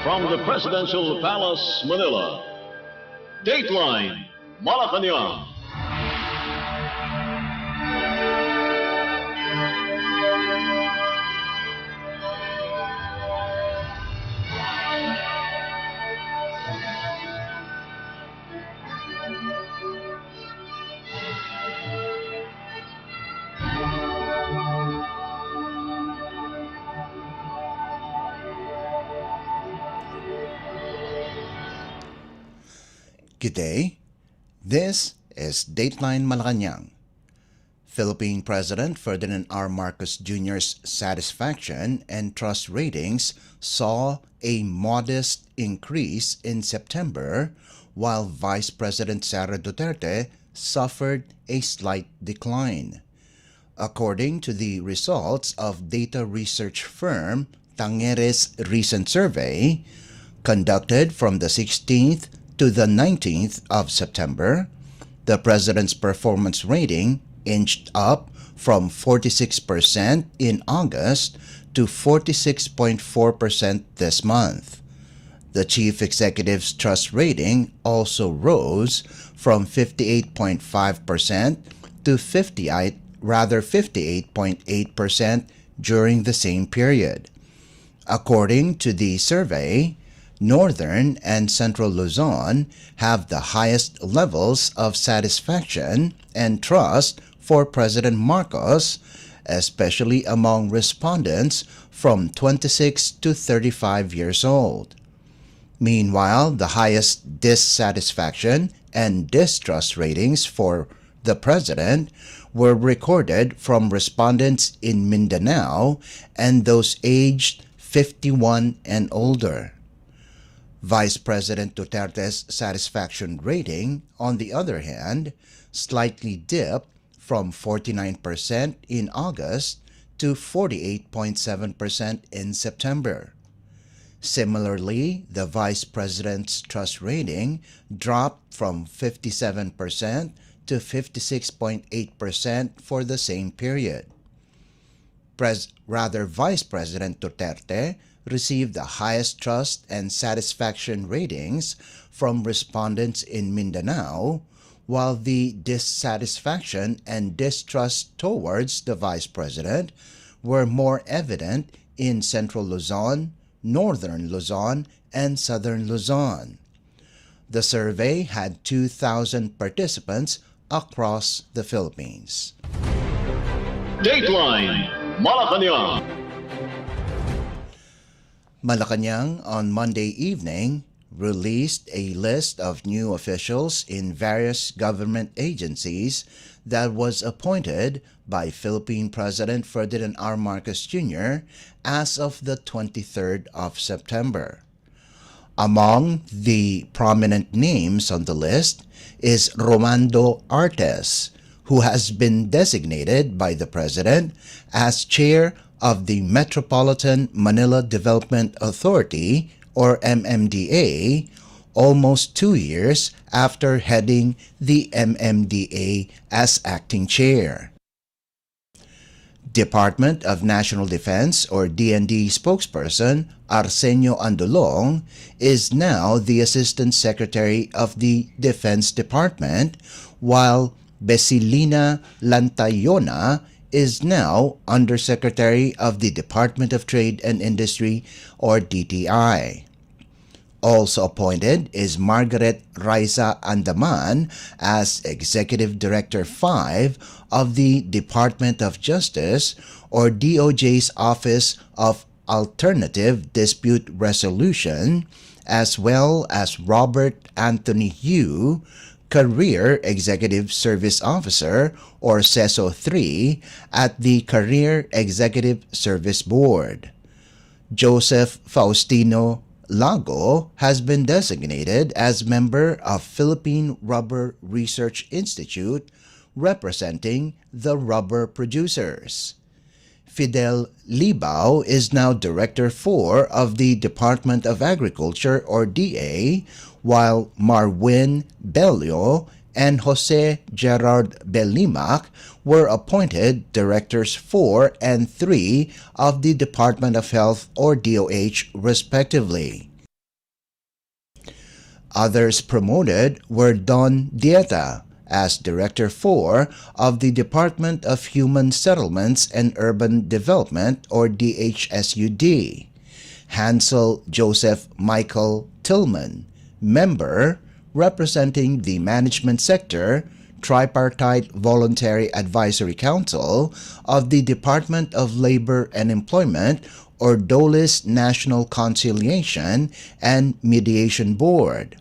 From the Presidential Palace, Manila, Dateline Malacañang. Good day. This is Dateline Malacañang. Philippine President Ferdinand R. Marcos Jr.'s satisfaction and trust ratings saw a modest increase in September, while Vice President Sara Duterte suffered a slight decline. According to the results of data research firm Tangere's recent survey, conducted from the 16th to the 19th of September, the President's performance rating inched up from 46% in August to 46.4% this month. The Chief Executive's trust rating also rose from 58.5% to 58.8% during the same period. According to the survey, Northern and Central Luzon have the highest levels of satisfaction and trust for President Marcos, especially among respondents from 26 to 35 years old. Meanwhile, the highest dissatisfaction and distrust ratings for the President were recorded from respondents in Mindanao and those aged 51 and older. Vice President Duterte's satisfaction rating, on the other hand, slightly dipped from 49% in August to 48.7% in September. Similarly, the Vice President's trust rating dropped from 57% to 56.8% for the same period. Vice President Duterte received the highest trust and satisfaction ratings from respondents in Mindanao, while the dissatisfaction and distrust towards the Vice President were more evident in Central Luzon, Northern Luzon, and Southern Luzon. The survey had 2,000 participants across the Philippines. Dateline Malacañang. Malacañang on Monday evening released a list of new officials in various government agencies that was appointed by Philippine President Ferdinand R. Marcos Jr. as of the 23rd of September. Among the prominent names on the list is Romando Artes, who has been designated by the President as chair of the Metropolitan Manila Development Authority, or MMDA, almost 2 years after heading the MMDA as acting chair. Department of National Defense, or DND spokesperson Arsenio Andulong is now the Assistant Secretary of the Defense Department, while Besilina Lantayona is now Undersecretary of the Department of Trade and Industry, or DTI. Also appointed is Margaret Raisa Andaman as Executive Director 5 of the Department of Justice, or DOJ's Office of Alternative Dispute Resolution, as well as Robert Anthony Yu, Career Executive Service Officer, or CESO 3, at the Career Executive Service Board. Joseph Faustino Lago has been designated as member of Philippine Rubber Research Institute, representing the rubber producers. Fidel Libao is now Director 4 of the Department of Agriculture, or DA, while Marwin Belio and Jose Gerard Belimac were appointed Directors 4 and 3 of the Department of Health, or DOH, respectively. Others promoted were Don Dieta as Director 4 of the Department of Human Settlements and Urban Development or DHSUD, Hansel Joseph Michael Tillman, member representing the management sector, Tripartite Voluntary Advisory Council of the Department of Labor and Employment or DOLIS National Conciliation and Mediation Board,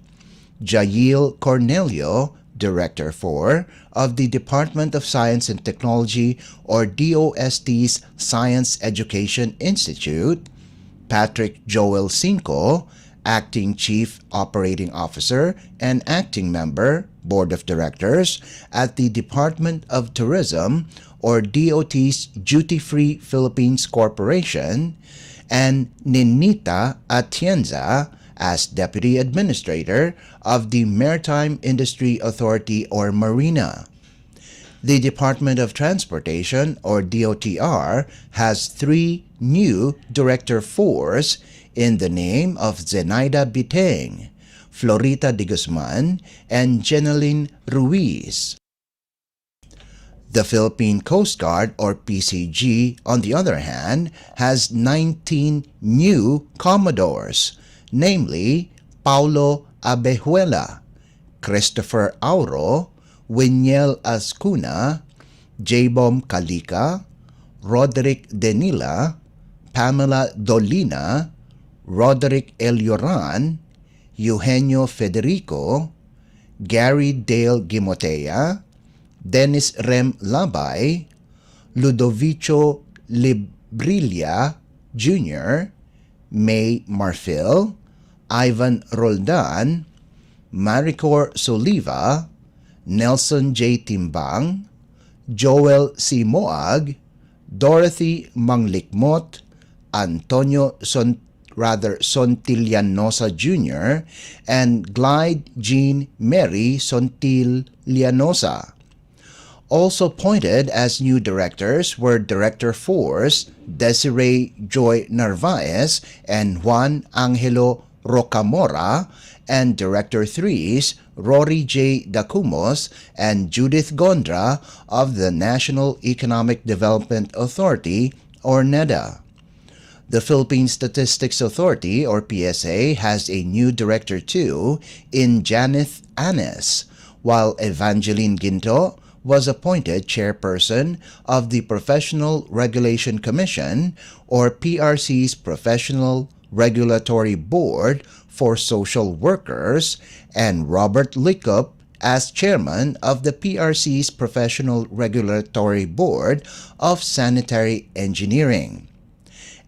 Jail Cornelio, Director 4 of the Department of Science and Technology or DOST's Science Education Institute, Patrick Joel Cinco, Acting Chief Operating Officer and Acting Member, Board of Directors at the Department of Tourism or DOT's Duty Free Philippines Corporation, and Ninita Atienza as Deputy Administrator of the Maritime Industry Authority or Marina. The Department of Transportation or DOTR has 3 new Director 4s in the name of Zenaida Biteng, Florita de Guzman, and Jeneline Ruiz. The Philippine Coast Guard or PCG, on the other hand, has 19 new Commodores, namely Paulo Abejuela, Christopher Auro, Winiel Ascuna, J-Bom Calika, Roderick Denila, Pamela Dolina, Roderick Elioran, Eugenio Federico, Gary Dale Gimotea, Dennis Rem Labay, Ludovico Librilla Jr., May Marfil, Ivan Roldan, Maricor Soliva, Nelson J. Timbang, Joel C. Moag, Dorothy Manglikmot, Antonio Sontilianosa Jr., and Glide Jean Mary Sontilianosa. Also appointed as new directors were Director 4s Desiree Joy Narvaez and Juan Angelo Rocamora, and Director 3s Rory J. Dacumos and Judith Gondra of the National Economic Development Authority or NEDA. The Philippine Statistics Authority or PSA has a new Director 2 in Janeth Anes, while Evangeline Ginto was appointed Chairperson of the Professional Regulation Commission or PRC's Professional Regulatory Board for Social Workers, and Robert Lickup as Chairman of the PRC's Professional Regulatory Board of Sanitary Engineering.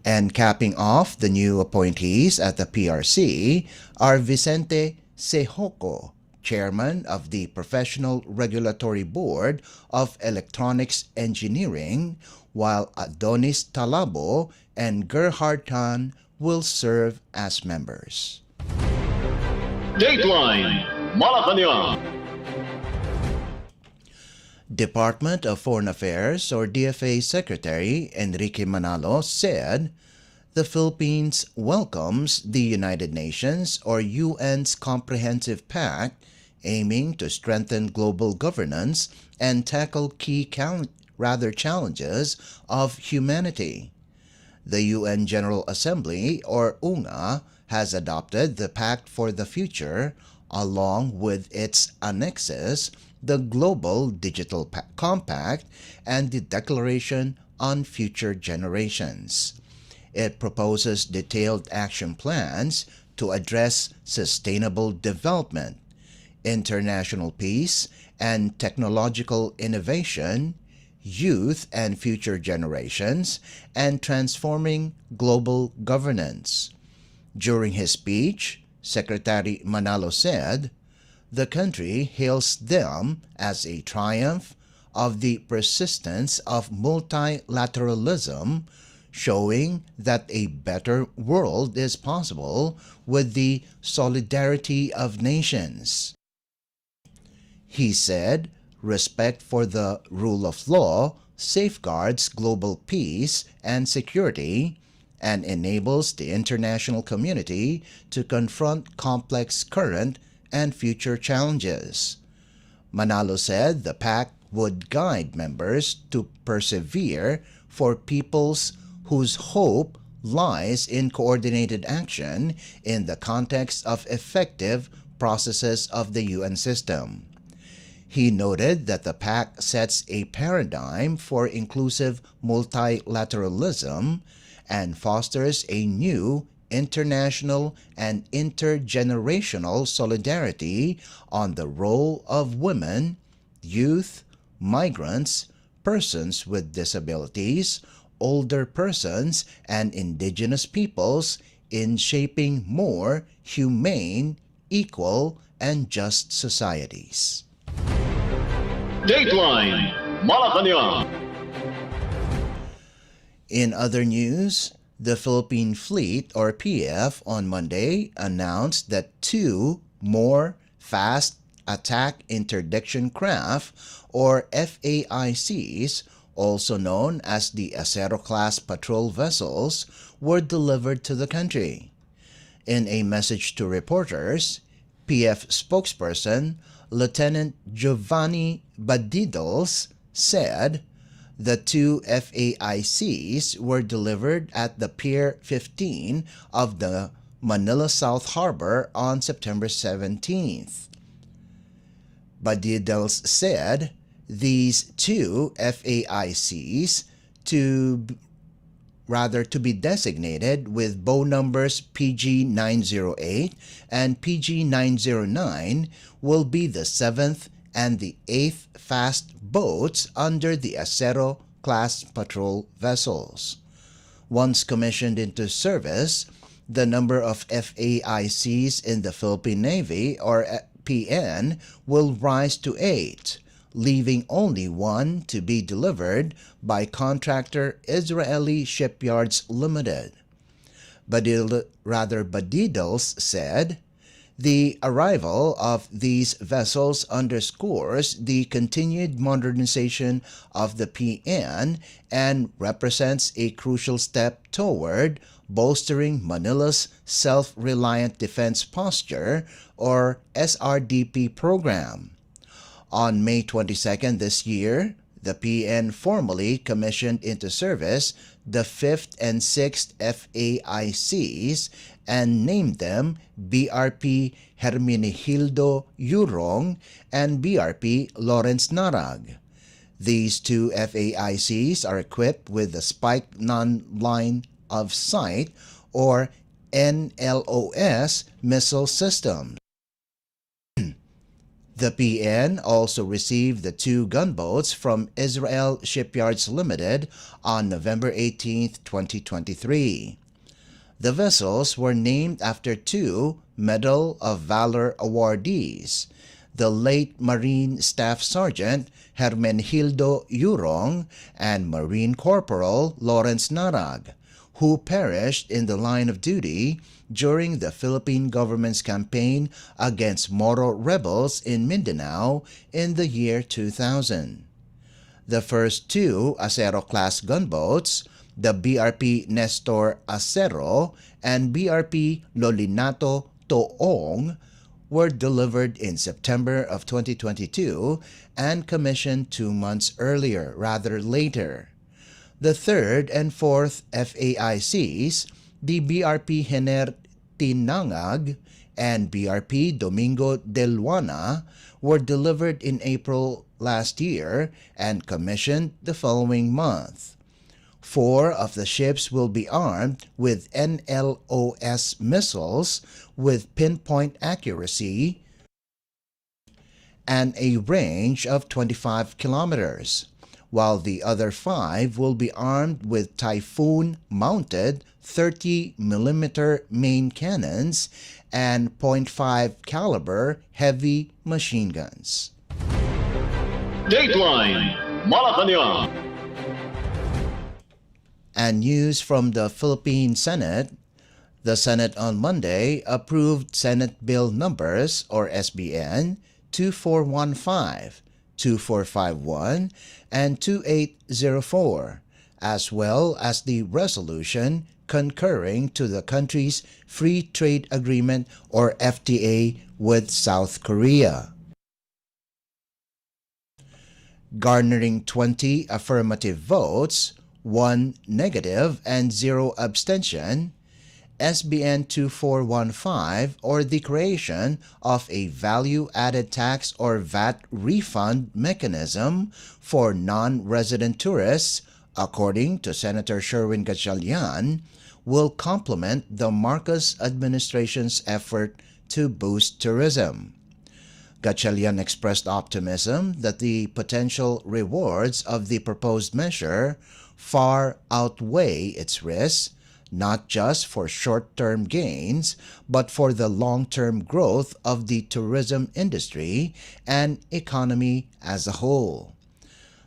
And capping off the new appointees at the PRC are Vicente Sejoco, Chairman of the Professional Regulatory Board of Electronics Engineering, while Adonis Talabo and Gerhard Tan will serve as members. Dateline Malacañang. Department of Foreign Affairs or DFA Secretary Enrique Manalo said, the Philippines welcomes the United Nations or UN's Comprehensive Pact aiming to strengthen global governance and tackle key challenges of humanity. The UN General Assembly or UNGA has adopted the Pact for the Future along with its annexes, the Global Digital Compact and the Declaration on Future Generations. It proposes detailed action plans to address sustainable development, international peace and technological innovation, youth and future generations, and transforming global governance. During his speech, Secretary Manalo said, the country hails them as a triumph of the persistence of multilateralism, showing that a better world is possible with the solidarity of nations. He said, respect for the rule of law safeguards global peace and security and enables the international community to confront complex current and future challenges. Manalo said the pact would guide members to persevere for peoples whose hope lies in coordinated action in the context of effective processes of the UN system. He noted that the pact sets a paradigm for inclusive multilateralism and fosters a new international and intergenerational solidarity on the role of women, youth, migrants, persons with disabilities, older persons, and indigenous peoples in shaping more humane, equal, and just societies. Dateline Malacañang. In other news, the Philippine Fleet, or PF, on Monday announced that 2 more Fast Attack Interdiction Craft, or FAICs, also known as the Acero-class patrol vessels, were delivered to the country. In a message to reporters, PF spokesperson Lieutenant Giovanni Badidos said the 2 FAICs were delivered at the Pier 15 of the Manila South Harbor on September 17th. Badidos said these 2 FAICs to be designated with bow numbers PG-908 and PG-909 will be the 7th and the 8th fast boats under the Acero-class patrol vessels. Once commissioned into service, the number of FAICs in the Philippine Navy, or PN, will rise to 8, leaving only 1 to be delivered by contractor Israeli Shipyards Limited. Badidos said, the arrival of these vessels underscores the continued modernization of the PN and represents a crucial step toward bolstering Manila's Self-Reliant Defense Posture, or SRDP program. On May 22nd this year, the PN formally commissioned into service the 5th and 6th FAICs and named them BRP Hermenegildo Yurong and BRP Lawrence Narag. These 2 FAICs are equipped with the Spike Non-Line of Sight, or NLOS, missile system. The PN also received the 2 gunboats from Israel Shipyards Limited on November 18, 2023. The vessels were named after 2 Medal of Valor awardees, the late Marine Staff Sergeant Hermenegildo Yurong and Marine Corporal Lawrence Narag, who perished in the line of duty during the Philippine government's campaign against Moro rebels in Mindanao in the year 2000. The first 2 Acero-class gunboats, the BRP Nestor Acero and BRP Lolinato Toong, were delivered in September of 2022 and commissioned 2 months later. The 3rd and 4th FAICs, the BRP Hener Tinangag and BRP Domingo de Luana, were delivered in April last year and commissioned the following month. 4 of the ships will be armed with NLOS missiles with pinpoint accuracy and a range of 25 kilometers, while the other 5 will be armed with Typhoon-mounted 30mm main cannons and .5 caliber heavy machine guns. Dateline Malacañang. And news from the Philippine Senate. The Senate on Monday approved Senate Bill numbers, or SBN, 2415, 2451, and 2804, as well as the resolution concurring to the country's Free Trade Agreement or FTA with South Korea. Garnering 20 affirmative votes, 1 negative, and 0 abstention, SBN 2415, or the creation of a value-added tax or VAT refund mechanism for non-resident tourists, according to Senator Sherwin Gatchalian, will complement the Marcos administration's effort to boost tourism. Gatchalian expressed optimism that the potential rewards of the proposed measure far outweigh its risks, not just for short-term gains, but for the long-term growth of the tourism industry and economy as a whole.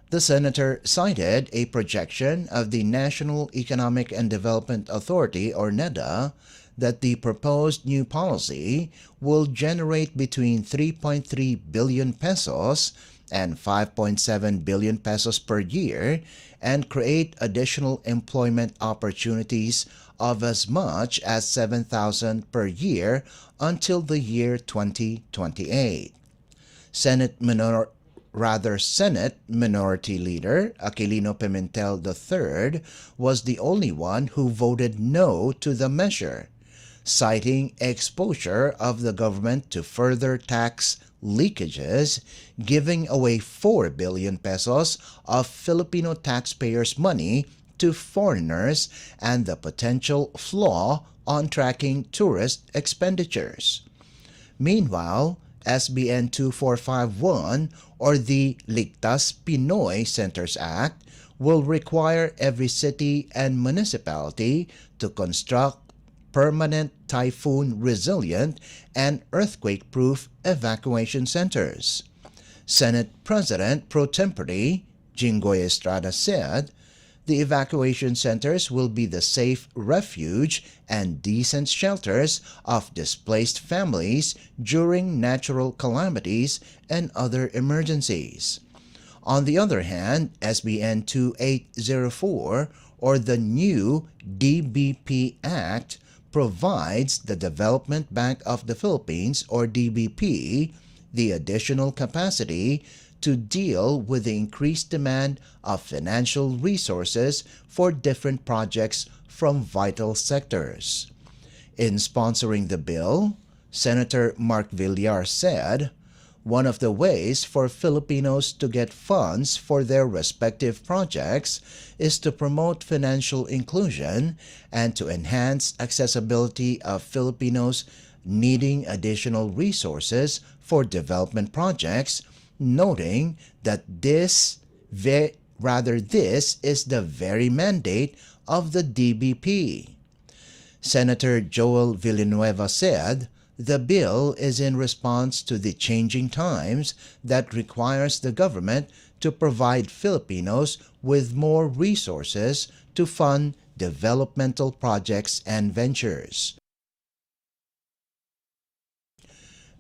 The senator cited a projection of the National Economic and Development Authority or NEDA that the proposed new policy will generate between 3.3 billion pesos and 5.7 billion pesos per year and create additional employment opportunities of as much as 7,000 per year until the year 2028. Senate Minority Leader Aquilino Pimentel III was the only one who voted no to the measure, citing exposure of the government to further tax leakages, giving away 4 billion pesos of Filipino taxpayers' money to foreigners and the potential flaw on tracking tourist expenditures. Meanwhile, SBN 2451 or the Ligtas Pinoy Centers Act will require every city and municipality to construct permanent typhoon-resilient and earthquake-proof evacuation centers. Senate President Pro Tempore Jinggoy Estrada said, the evacuation centers will be the safe refuge and decent shelters of displaced families during natural calamities and emergencies emergencies. On the other hand, SBN 2804 or the new DBP Act provides the Development Bank of the Philippines or DBP the additional capacity to deal with the increased demand of financial resources for different projects from vital sectors. In sponsoring the bill, Senator Mark Villar said, one of the ways for Filipinos to get funds for their respective projects is to promote financial inclusion and to enhance accessibility of Filipinos needing additional resources for development projects, noting that this is the very mandate of the DBP. Senator Joel Villanueva said, the bill is in response to the changing times that requires the government to provide Filipinos with more resources to fund developmental projects and ventures.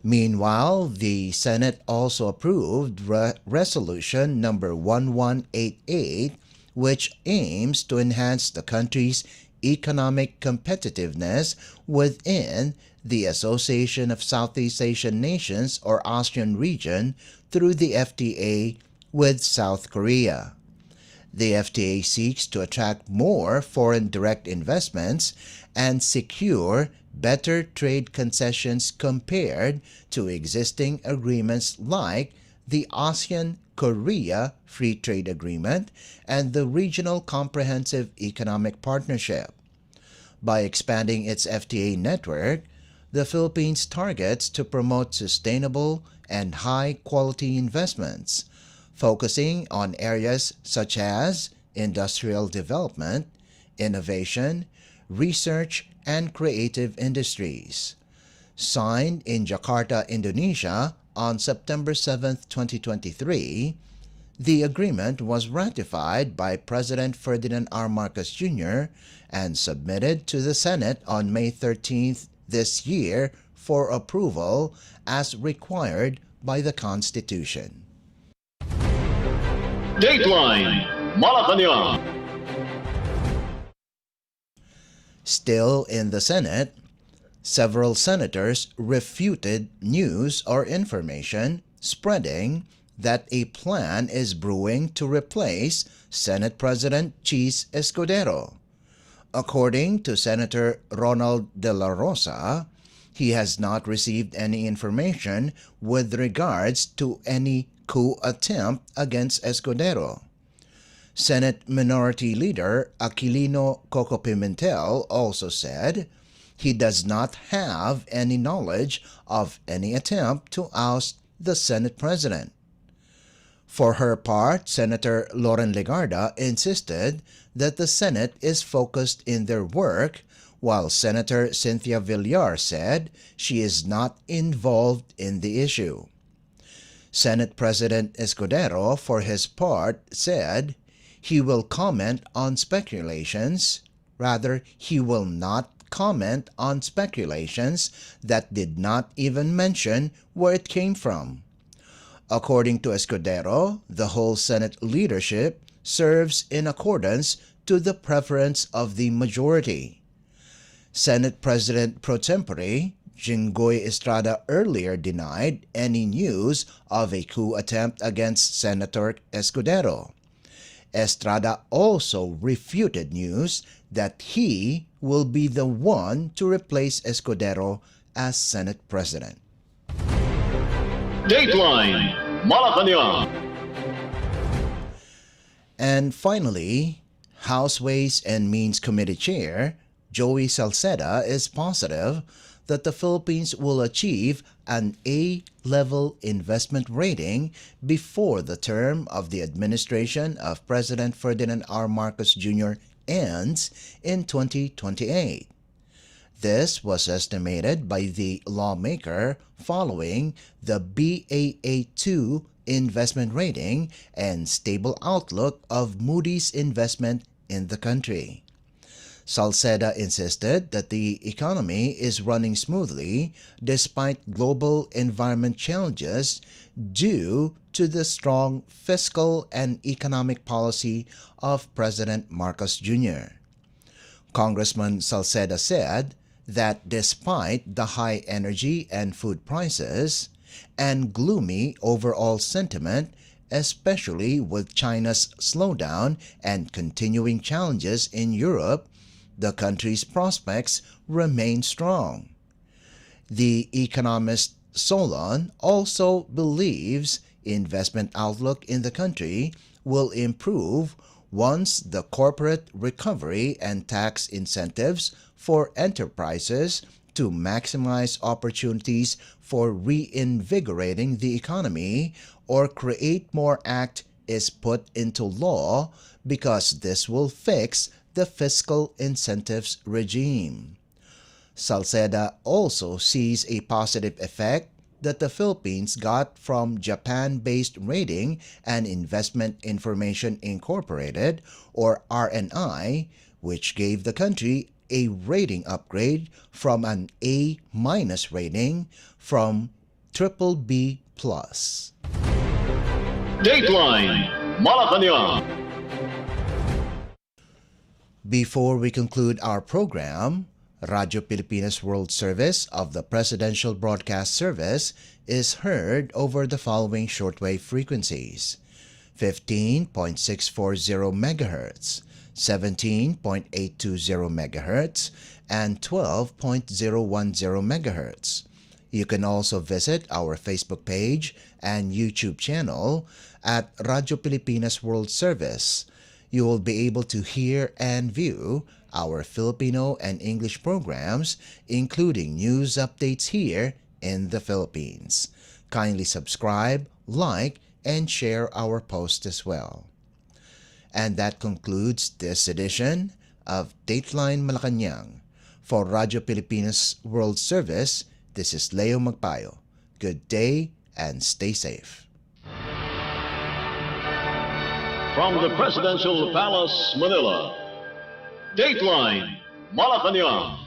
Meanwhile, the Senate also approved Resolution number 1188, which aims to enhance the country's economic competitiveness within the Association of Southeast Asian Nations or ASEAN region through the FTA with South Korea. The FTA seeks to attract more foreign direct investments and secure better trade concessions compared to existing agreements like the ASEAN-Korea Free Trade Agreement and the Regional Comprehensive Economic Partnership. By expanding its FTA network, the Philippines targets to promote sustainable and high-quality investments, focusing on areas such as industrial development, innovation, research, and creative industries. Signed in Jakarta, Indonesia on September 7, 2023, the agreement was ratified by President Ferdinand R. Marcos Jr. and submitted to the Senate on May 13th this year for approval as required by the Constitution. Dateline Malacañang. Still in the Senate, several senators refuted news or information spreading that a plan is brewing to replace Senate President Chis Escudero. According to Senator Ronald De La Rosa, he has not received any information with regards to any coup attempt against Escudero. Senate Minority Leader Aquilino Coco Pimentel also said he does not have any knowledge of any attempt to oust the Senate President. For her part, Senator Loren Legarda insisted that the Senate is focused in their work, while Senator Cynthia Villar said she is not involved in the issue. Senate President Escudero, for his part, said he will comment on speculations. Rather, he will not comment on speculations that did not even mention where it came from. According to Escudero, the whole Senate leadership serves in accordance to the preference of the majority. Senate President pro tempore Jinggoy Estrada earlier denied any news of a coup attempt against Senator Escudero. Estrada also refuted news that he will be the one to replace Escudero as Senate President. Dateline Malacañang. And finally, House Ways and Means Committee Chair Joey Salceda is positive that the Philippines will achieve an A-level investment rating before the term of the administration of President Ferdinand R. Marcos Jr. ends in 2028. This was estimated by the lawmaker following the Baa2 investment rating and stable outlook of Moody's investment in the country. Salceda insisted that the economy is running smoothly despite global environment challenges due to the strong fiscal and economic policy of President Marcos Jr. Congressman Salceda said that despite the high energy and food prices and gloomy overall sentiment, especially with China's slowdown and continuing challenges in Europe, the country's prospects remain strong. The economist Solon also believes investment outlook in the country will improve once the corporate recovery and tax incentives for enterprises to maximize opportunities for reinvigorating the economy or create more act is put into law, because this will fix the fiscal incentives regime. Salceda also sees a positive effect that the Philippines got from Japan-based Rating and Investment Information Incorporated, or RNI, which gave the country a rating upgrade from an A- rating from BBB+. Dateline Malacañang. Before we conclude our program, Radyo Pilipinas World Service of the Presidential Broadcast Service is heard over the following shortwave frequencies: 15.640 MHz, 17.820 MHz, and 12.010 MHz. You can also visit our Facebook page and YouTube channel at Radyo Pilipinas World Service. You will be able to hear and view our Filipino and English programs, including news updates here in the Philippines. Kindly subscribe, like, and share our post as well. And that concludes this edition of Dateline Malacañang. For Radyo Pilipinas World Service, this is Leo Magpayo. Good day and stay safe. From the Presidential Palace, Manila, Dateline Malacañang.